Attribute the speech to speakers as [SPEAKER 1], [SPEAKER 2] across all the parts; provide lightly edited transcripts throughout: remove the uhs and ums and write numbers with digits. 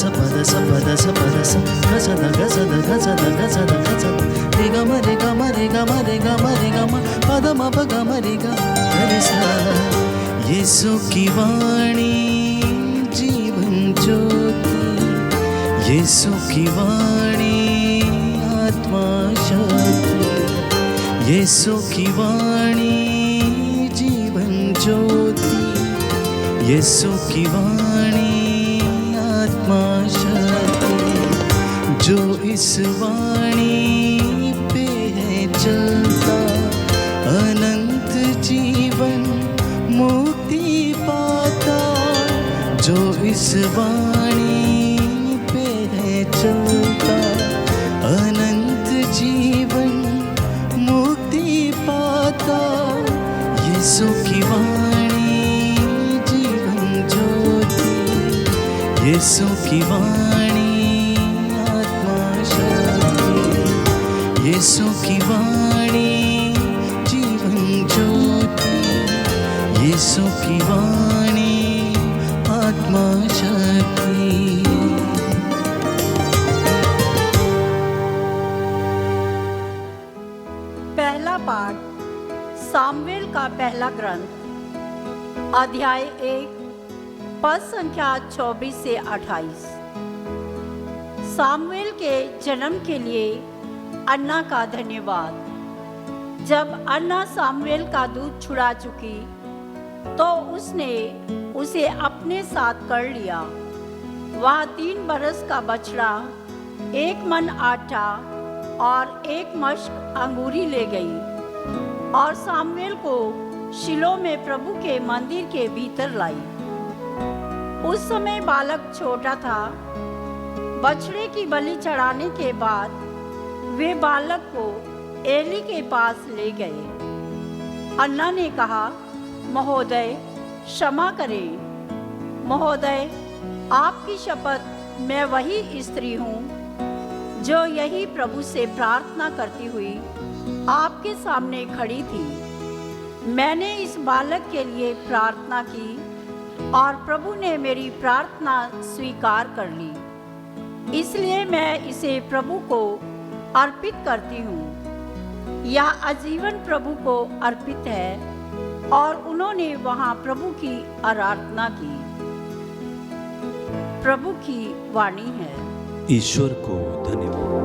[SPEAKER 1] ಸ ಪದ ಸ ಪದ ಸ ಪದ ಸ ಗಸದ ಗಸದ ಗಸದ ಗಸದ ಗಸದ ರಿ ಗ ಮ ರಿ ಗ ಮ ರಿ ಗ ಮ ರಿ ಗ ಮ ರಿ ಗ ಮ ಪದ ಮ ಪ ಗ ಮ ರಿ ಗ ರಿ ಸ ಯೇಸು की वाणी जीवन ज्योति यीशु की वाणी आत्मा शक्ति यीशु की वाणी जीवन ज्योति यीशु की वाणी आत्मा शक्ति जो इस वाणी पे है चलता अनंत जीवन मुक्ति पाता जो इस वाणी पे है चलता अनंत जीवन मुक्ति पाता यीशु की वाणी जीवन ज्योति यीशु की वाणी आत्मा शक्ति यीशु की वाणी जीवन ज्योति यीशु की वाणी आत्मा शक्ति।
[SPEAKER 2] पहला पाठ सामुएल का पहला ग्रंथ अध्याय 1 पद संख्या 24 से 28। सामुएल के जन्म के लिए अन्ना का धन्यवाद। जब अन्ना सामुएल का दूध छुड़ा चुकी तो उसने उसे अपने साथ कर लिया। वह 3 बरस का बछड़ा, 1 मन आटा और 1 मश्क अंगूरी ले गई और सामुएल को शिलो में प्रभु के मंदिर के भीतर लाई। उस समय बालक छोटा था। बछड़े की बलि चढ़ाने के बाद वे बालक को एली के पास ले गए। अन्ना ने कहा, महोदय क्षमा करें। महोदय, आपकी शपथ मैं वही स्त्री हूँ जो यही प्रभु से प्रार्थना करती हुई आपके सामने खड़ी थी। मैंने इस बालक के लिए प्रार्थना की और प्रभु ने मेरी प्रार्थना स्वीकार कर ली, इसलिए मैं इसे प्रभु को अर्पित करती हूँ। यह आजीवन प्रभु को अर्पित है। और उन्होंने वहाँ प्रभु की आराधना की। प्रभु की वाणी है।
[SPEAKER 1] ईश्वर को धन्यवाद।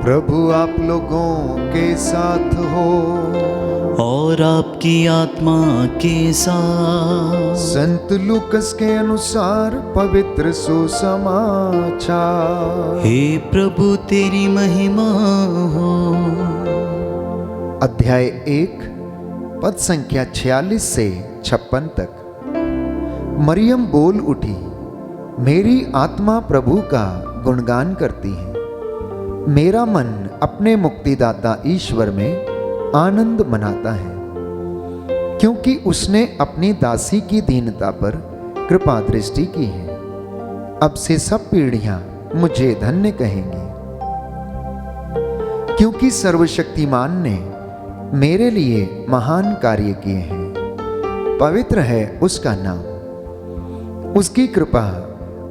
[SPEAKER 3] प्रभु आप लोगों के साथ हो
[SPEAKER 1] और आपकी आत्मा के साथ।
[SPEAKER 3] संत लूकस के अनुसार पवित्र सुसमाचार।
[SPEAKER 1] हे प्रभु तेरी महिमा हो।
[SPEAKER 3] अध्याय 1 पद संख्या 46 से 56 तक। मरियम बोल उठी, मेरी आत्मा प्रभु का गुणगान करती है। मेरा मन अपने मुक्तिदाता ईश्वर में आनंद मनाता है, क्योंकि उसने अपनी दासी की दीनता पर कृपा दृष्टि की है। अब से सब पीढ़ियां मुझे धन्य कहेंगी, क्योंकि सर्वशक्तिमान ने मेरे लिए महान कार्य किए हैं। पवित्र है उसका नाम। उसकी कृपा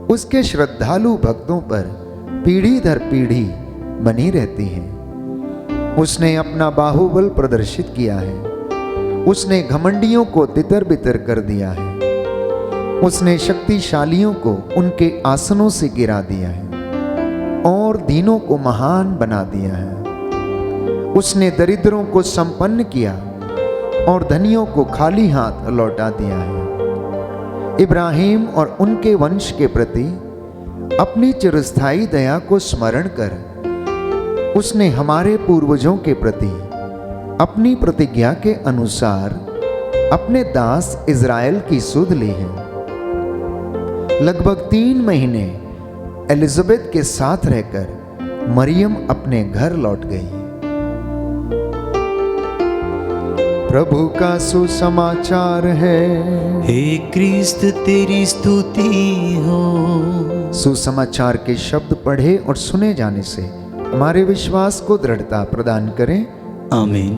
[SPEAKER 3] उसके श्रद्धालु भक्तों पर पीढ़ी दर पीढ़ी बनी रहती है। उसने अपना बाहुबल प्रदर्शित किया है। उसने घमंडियों को तितर बितर कर दिया है। उसने शक्तिशालियों को उनके आसनों से गिरा दिया है और दीनों को महान बना दिया है। उसने दरिद्रों को संपन्न किया और धनियों को खाली हाथ लौटा दिया है। इब्राहिम और उनके वंश के प्रति अपनी चिरस्थायी दया को स्मरण कर उसने हमारे पूर्वजों के प्रति अपनी प्रतिज्ञा के अनुसार अपने दास इज़राइल की सुध ली है। लगभग 3 महीने एलिजाबेथ के साथ रहकर मरियम अपने घर लौट गई। प्रभु का सुसमाचार है।
[SPEAKER 1] हे क्रिस्त तेरी स्तुति हो।
[SPEAKER 3] सुसमाचार के शब्द पढ़े और सुने जाने से हमारे विश्वास को दृढ़ता प्रदान करें।
[SPEAKER 1] आमीन।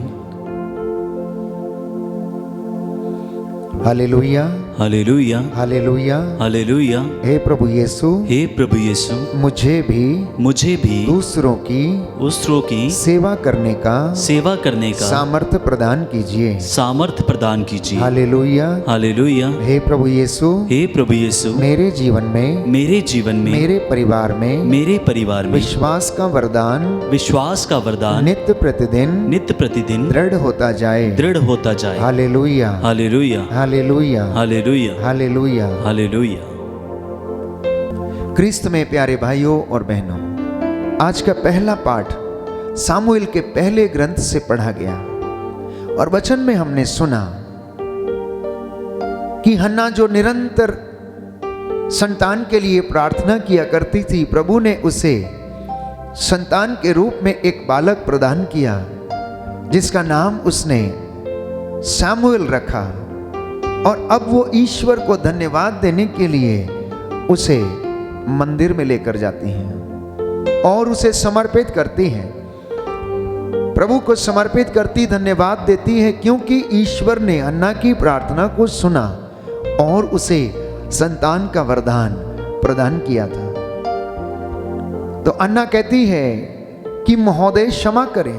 [SPEAKER 3] Hallelujah
[SPEAKER 1] hallelujah,
[SPEAKER 3] hallelujah.
[SPEAKER 1] हालेलुया।
[SPEAKER 3] हे प्रभु यीशु,
[SPEAKER 1] हे प्रभु यीशु,
[SPEAKER 3] मुझे भी दूसरों की सेवा करने का सामर्थ्य प्रदान कीजिए,
[SPEAKER 1] सामर्थ प्रदान कीजिए।
[SPEAKER 3] Hallelujah,
[SPEAKER 1] hallelujah.
[SPEAKER 3] हे प्रभु यीशु,
[SPEAKER 1] हे प्रभु यीशु,
[SPEAKER 3] मेरे जीवन में मेरे परिवार में विश्वास का वरदान नित्य प्रतिदिन दृढ़ होता जाए। Hallelujah,
[SPEAKER 1] hallelujah,
[SPEAKER 3] hallelujah,
[SPEAKER 1] hallelujah,
[SPEAKER 3] hallelujah,
[SPEAKER 1] hallelujah.
[SPEAKER 3] क्रिस्त में प्यारे भाइयों और बहनों, आज का पहला पाठ सामुएल के पहले ग्रंथ से पढ़ा गया और वचन में हमने सुना कि हन्ना जो निरंतर संतान के लिए प्रार्थना किया करती थी, प्रभु ने उसे संतान के रूप में एक बालक प्रदान किया जिसका नाम उसने सामुएल रखा। और अब वो ईश्वर को धन्यवाद देने के लिए उसे मंदिर में लेकर जाती हैं और उसे समर्पित करती हैं, प्रभु को समर्पित करती, धन्यवाद देती है, क्योंकि ईश्वर ने अन्ना की प्रार्थना को सुना और उसे संतान का वरदान प्रदान किया था। तो अन्ना कहती है कि महोदय क्षमा करें,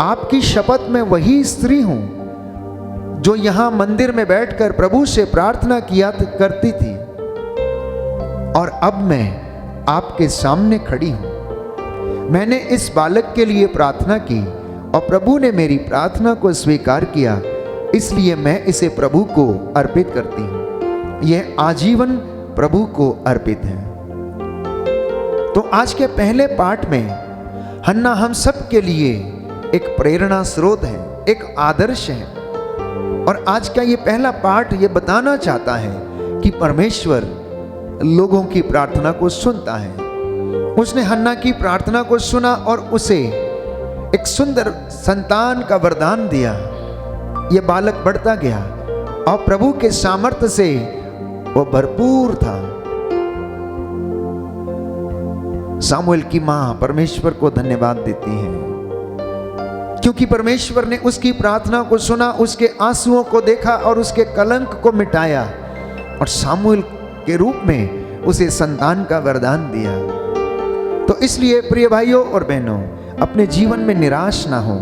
[SPEAKER 3] आपकी शपथ में वही स्त्री हूं जो यहां मंदिर में बैठकर प्रभु से प्रार्थना किया करती थी और अब मैं आपके सामने खड़ी हूं। मैंने इस बालक के लिए प्रार्थना की और प्रभु ने मेरी प्रार्थना को स्वीकार किया, इसलिए मैं इसे प्रभु को अर्पित करती हूं। यह आजीवन प्रभु को अर्पित है। तो आज के पहले पाठ में हन्ना हम सब के लिए एक प्रेरणा स्रोत है, एक आदर्श है। और आज का ये पहला पाठ ये बताना चाहता है कि परमेश्वर लोगों की प्रार्थना को सुनता है। उसने हन्ना की प्रार्थना को सुना और उसे एक सुंदर संतान का वरदान दिया। यह बालक बढ़ता गया और प्रभु के सामर्थ्य से वो भरपूर था। सामुएल की मां परमेश्वर को धन्यवाद देती है क्योंकि परमेश्वर ने उसकी प्रार्थना को सुना, उसके आंसुओं को देखा और उसके कलंक को मिटाया और सामुएल के रूप में उसे संतान का वरदान दिया। तो इसलिए प्रिय भाइयों और बहनों, अपने जीवन में निराश ना हो,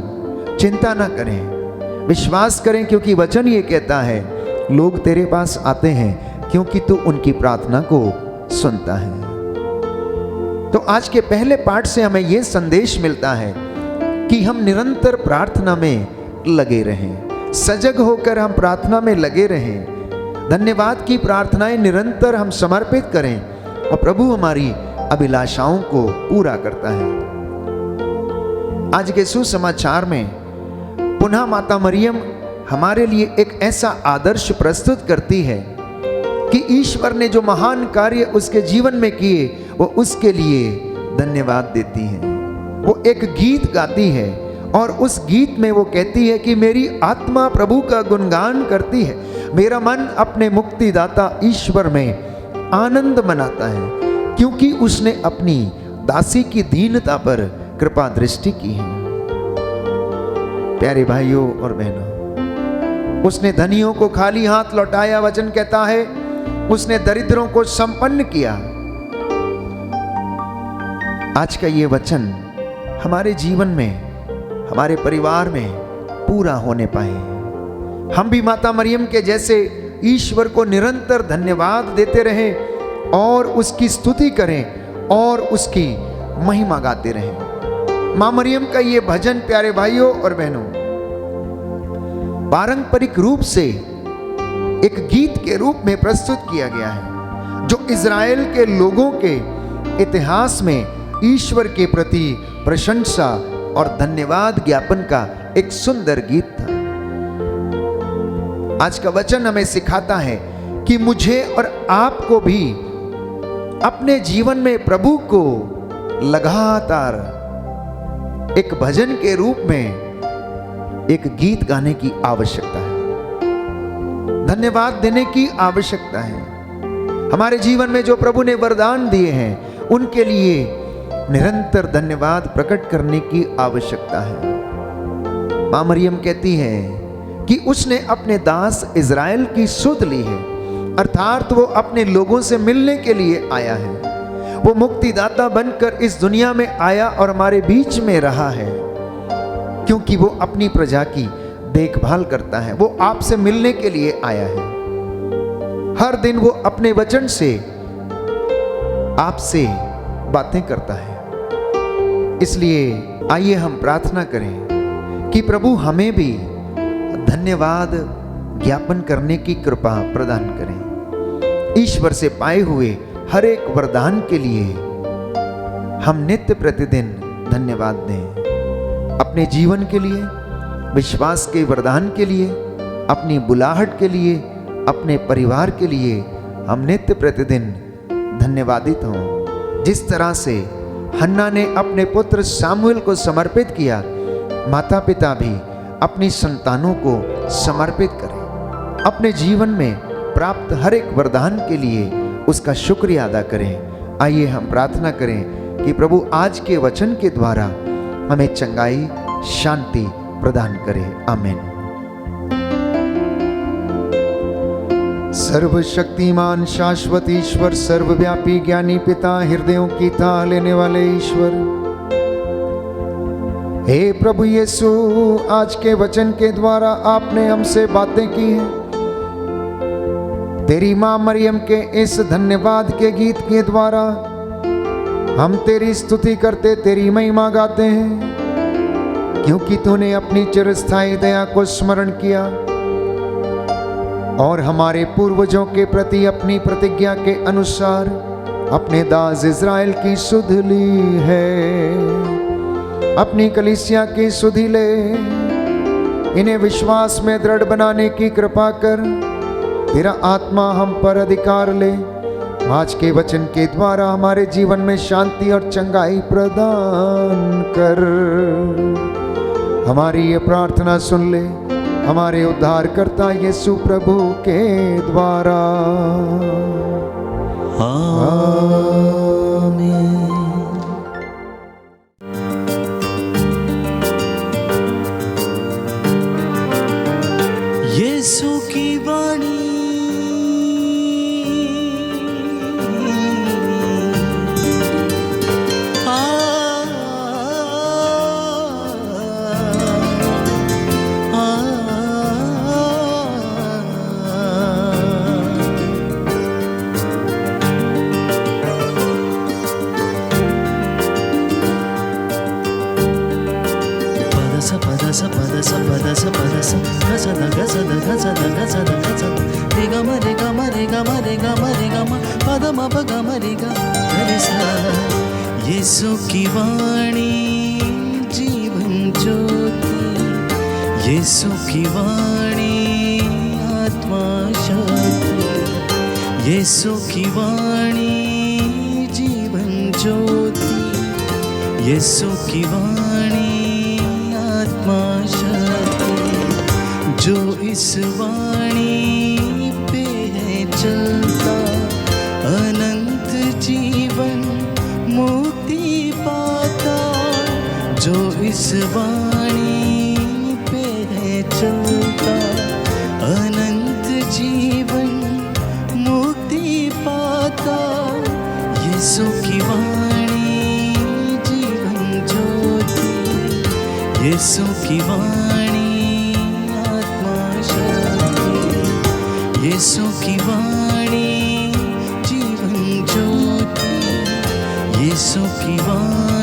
[SPEAKER 3] चिंता ना करें, विश्वास करें, क्योंकि वचन ये कहता है लोग तेरे पास आते हैं क्योंकि तू उनकी प्रार्थना को सुनता है। तो आज के पहले पाठ से हमें यह संदेश मिलता है कि हम निरंतर प्रार्थना में लगे रहें, सजग होकर हम प्रार्थना में लगे रहें, धन्यवाद की प्रार्थनाएं निरंतर हम समर्पित करें और प्रभु हमारी अभिलाषाओं को पूरा करता है। आज के सुसमाचार में पुनः माता मरियम हमारे लिए एक ऐसा आदर्श प्रस्तुत करती है कि ईश्वर ने जो महान कार्य उसके जीवन में किए वो उसके लिए धन्यवाद देती है। वो एक गीत गाती है और उस गीत में वो कहती है कि मेरी आत्मा प्रभु का गुणगान करती है, मेरा मन अपने मुक्तिदाता ईश्वर में आनंद मनाता है, क्योंकि उसने अपनी दासी की दीनता पर कृपा दृष्टि की है। प्यारे भाइयों और बहनों, उसने धनियों को खाली हाथ लौटाया, वचन कहता है उसने दरिद्रों को संपन्न किया। आज का ये वचन हमारे जीवन में, हमारे परिवार में पूरा होने पाए। हम भी माता मरियम के जैसे ईश्वर को निरंतर धन्यवाद देते रहें और उसकी स्तुति करें और उसकी महिमा गाते रहें। मां मरियम का ये भजन प्यारे भाइयों और बहनों पारंपरिक रूप से एक गीत के रूप में प्रस्तुत किया गया है, जो इज़राइल के लोगों के इतिहास में ईश्वर के प्रति प्रशंसा और धन्यवाद ज्ञापन का एक सुंदर गीत था। आज का वचन हमें सिखाता है कि मुझे और आपको भी अपने जीवन में प्रभु को लगातार एक भजन के रूप में एक गीत गाने की आवश्यकता है, धन्यवाद देने की आवश्यकता है। हमारे जीवन में जो प्रभु ने वरदान दिए हैं उनके लिए निरंतर धन्यवाद प्रकट करने की आवश्यकता है। मां मरियम कहती है कि उसने अपने दास इज़राइल की सुध ली है, अर्थात वो अपने लोगों से मिलने के लिए आया है। वो मुक्तिदाता बनकर इस दुनिया में आया और हमारे बीच में रहा है, क्योंकि वो अपनी प्रजा की देखभाल करता है। वो आपसे मिलने के लिए आया है। हर दिन वो अपने वचन से आपसे बातें करता है। इसलिए आइए हम प्रार्थना करें कि प्रभु हमें भी धन्यवाद ज्ञापन करने की कृपा प्रदान करें। ईश्वर से पाए हुए हर एक वरदान के लिए हम नित्य प्रतिदिन धन्यवाद दें। अपने जीवन के लिए, विश्वास के वरदान के लिए, अपनी बुलाहट के लिए, अपने परिवार के लिए हम नित्य प्रतिदिन धन्यवादित हों। जिस तरह से हन्ना ने अपने पुत्र सामुएल को समर्पित किया, माता पिता भी अपनी संतानों को समर्पित करें। अपने जीवन में प्राप्त हर एक वरदान के लिए उसका शुक्रिया अदा करें। आइए हम प्रार्थना करें कि प्रभु आज के वचन के द्वारा हमें चंगाई, शांति प्रदान करे। आमीन। सर्वशक्तिमान शाश्वत ईश्वर, सर्वव्यापी ज्ञानी पिता, हृदयों की ताह लेने वाले ईश्वर, हे प्रभु यीशु, आज के वचन के द्वारा आपने हमसे बातें की हैं। तेरी मां मरियम के इस धन्यवाद के गीत के द्वारा हम तेरी स्तुति करते, तेरी महिमा गाते हैं, क्योंकि तूने अपनी चिरस्थायी दया को स्मरण किया और हमारे पूर्वजों के प्रति अपनी प्रतिज्ञा के अनुसार अपने दास इज़राइल की सुध ली है। अपनी कलीसिया की सुधि ले, इन्हें विश्वास में दृढ़ बनाने की कृपा कर। तेरा आत्मा हम पर अधिकार ले। आज के वचन के द्वारा हमारे जीवन में शांति और चंगाई प्रदान कर। हमारी ये प्रार्थना सुन ले, हमारे उद्धारकर्ता यीशु प्रभु के द्वारा। आमीन।
[SPEAKER 1] यीशु की वाणी यीशु की वाणी जीवन ज्योति, यीशु की वाणी आत्मा शक्ति, यीशु की वाणी जीवन ज्योति, यीशु की वाणी आत्मा शक्ति। जो इस वाणी पे है चलता, अनंत जीवन मुक्ति पाता। जो इस वाणी पे है चलता, अनंत जीवन मुक्ति पाता। यीशु की वाणी जीवन ज्योति, यीशु की वाणी आत्मा शक्ति, यीशु की वाणी जीवन ज्योति, यीशु की वाणी